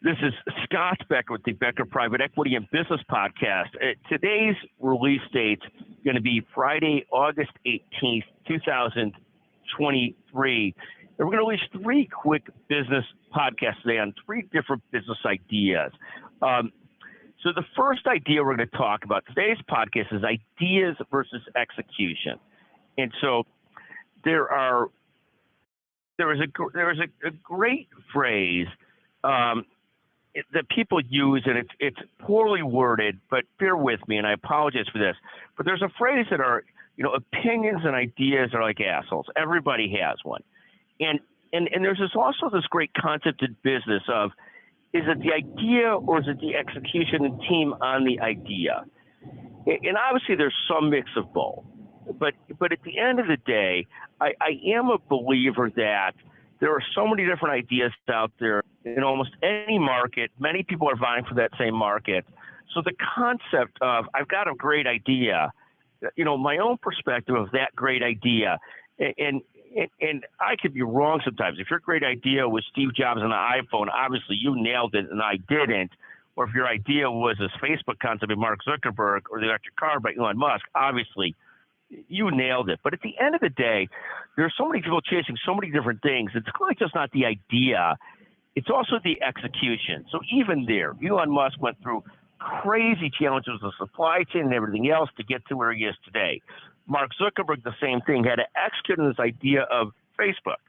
This is Scott Becker with the Becker Private Equity and Business Podcast. Today's release date's going to be Friday, August 18th, 2023. And we're going to release three quick business podcasts today on three different business ideas. So the first idea we're going to talk about today's podcast is ideas versus execution. And so there is a great phrase that people use, and it's poorly worded, but bear with me, and I apologize for this. But there's a phrase that opinions and ideas are like assholes. Everybody has one. And there's also this great concept in business of, is it the idea or is it the execution and team on the idea? And obviously there's some mix of both. But at the end of the day, I am a believer that there are so many different ideas out there in almost any market. Many people are vying for that same market. So the concept of, I've got a great idea, my own perspective of that great idea, and I could be wrong sometimes. If your great idea was Steve Jobs and the iPhone, obviously you nailed it and I didn't. Or if your idea was this Facebook concept by Mark Zuckerberg or the electric car by Elon Musk, obviously you nailed it. But at the end of the day, there are so many people chasing so many different things. It's clearly just not the idea. It's also the execution. So even there, Elon Musk went through crazy challenges with the supply chain and everything else to get to where he is today. Mark Zuckerberg, the same thing, had to execute on this idea of Facebook.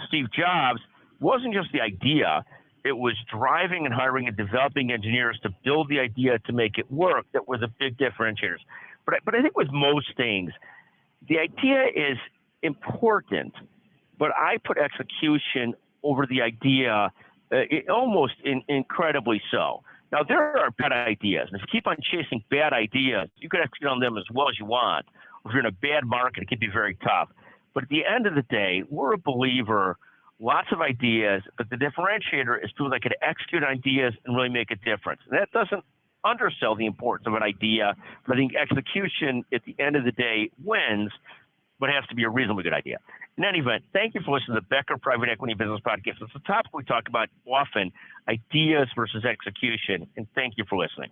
Steve Jobs wasn't just the idea. It was driving and hiring and developing engineers to build the idea to make it work that were the big differentiators. But I think with most things, the idea is important, but I put execution over the idea almost incredibly so. Now, there are bad ideas, and if you keep on chasing bad ideas, you can execute on them as well as you want. If you're in a bad market, it can be very tough. But at the end of the day, we're a believer, lots of ideas, but the differentiator is people that can execute ideas and really make a difference. And that doesn't undersell the importance of an idea, but I think execution at the end of the day wins, but it has to be a reasonably good idea. In any event, thank you for listening to the Becker Private Equity Business Podcast. It's a topic we talk about often, ideas versus execution, and thank you for listening.